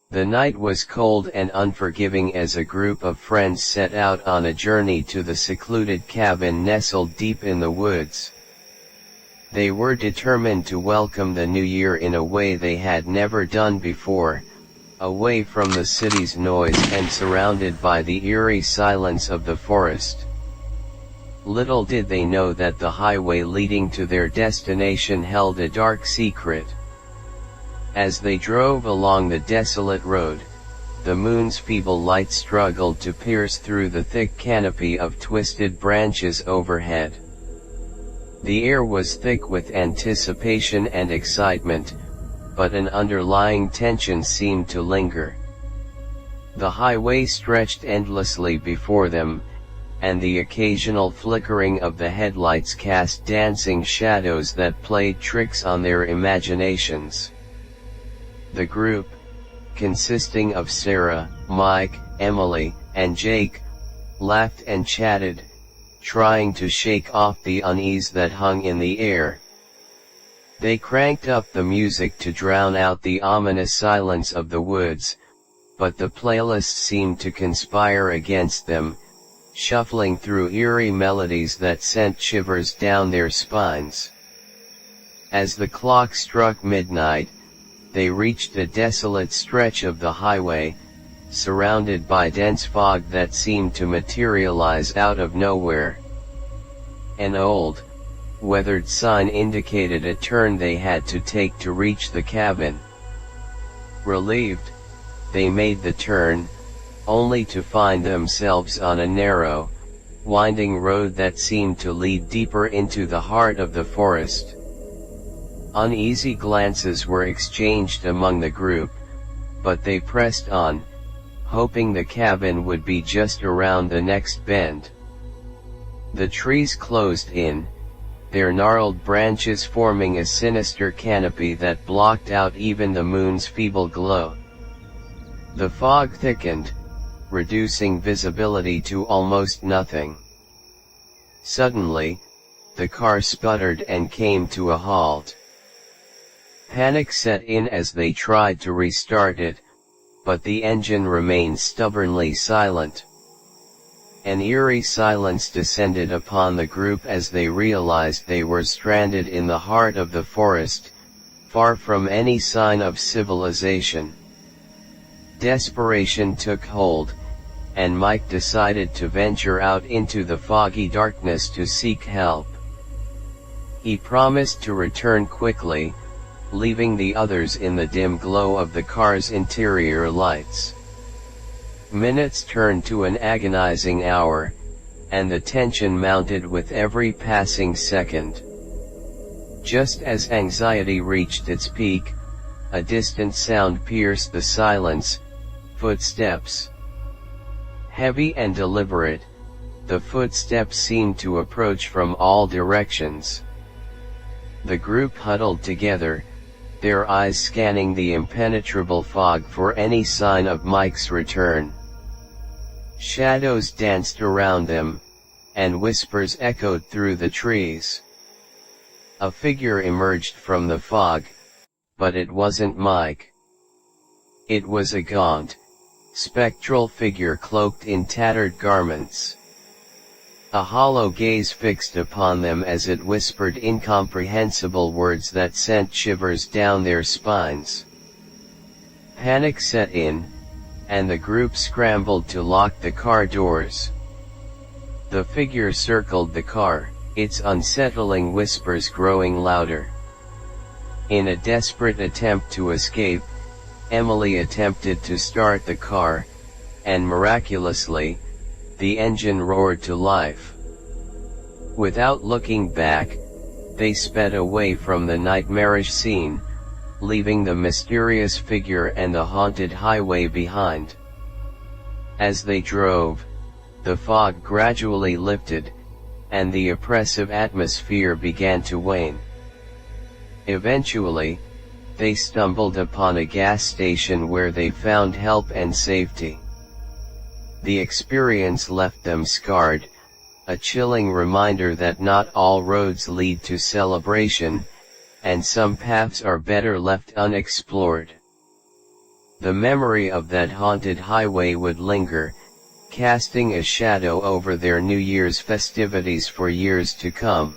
The night was cold and unforgiving as a group of friends set out on a journey to the secluded cabin nestled deep in the woods. They were determined to welcome the new year in a way they had never done before, away from the city's noise and surrounded by the eerie silence of the forest. Little did they know that the highway leading to their destination held a dark secret. As they drove along the desolate road, the moon's feeble light struggled to pierce through the thick canopy of twisted branches overhead. The air was thick with anticipation and excitement, but an underlying tension seemed to linger. The highway stretched endlessly before them, and the occasional flickering of the headlights cast dancing shadows that played tricks on their imaginations. The group, consisting of Sarah, Mike, Emily, and Jake, laughed and chatted, trying to shake off the unease that hung in the air. They cranked up the music to drown out the ominous silence of the woods, but the playlist seemed to conspire against them, shuffling through eerie melodies that sent shivers down their spines. As the clock struck midnight, they reached a desolate stretch of the highway, surrounded by dense fog that seemed to materialize out of nowhere. An old, weathered sign indicated a turn they had to take to reach the cabin. Relieved, they made the turn, only to find themselves on a narrow, winding road that seemed to lead deeper into the heart of the forest. Uneasy glances were exchanged among the group, but they pressed on, hoping the cabin would be just around the next bend. The trees closed in, their gnarled branches forming a sinister canopy that blocked out even the moon's feeble glow. The fog thickened, reducing visibility to almost nothing. Suddenly, the car sputtered and came to a halt. Panic set in as they tried to restart it, but the engine remained stubbornly silent. An eerie silence descended upon the group as they realized they were stranded in the heart of the forest, far from any sign of civilization. Desperation took hold, and Mike decided to venture out into the foggy darkness to seek help. He promised to return quickly, leaving the others in the dim glow of the car's interior lights. Minutes turned to an agonizing hour, and the tension mounted with every passing second. Just as anxiety reached its peak, a distant sound pierced the silence: footsteps. Heavy and deliberate, the footsteps seemed to approach from all directions. The group huddled together, their eyes scanning the impenetrable fog for any sign of Mike's return. Shadows danced around them, and whispers echoed through the trees. A figure emerged from the fog, but it wasn't Mike. It was a gaunt, spectral figure cloaked in tattered garments. A hollow gaze fixed upon them as it whispered incomprehensible words that sent shivers down their spines. Panic set in, and the group scrambled to lock the car doors. The figure circled the car, its unsettling whispers growing louder. In a desperate attempt to escape, Emily attempted to start the car, and miraculously, the engine roared to life. Without looking back, they sped away from the nightmarish scene, leaving the mysterious figure and the haunted highway behind. As they drove, the fog gradually lifted, and the oppressive atmosphere began to wane. Eventually, they stumbled upon a gas station where they found help and safety. The experience left them scarred, a chilling reminder that not all roads lead to celebration, and some paths are better left unexplored. The memory of that haunted highway would linger, casting a shadow over their New Year's festivities for years to come.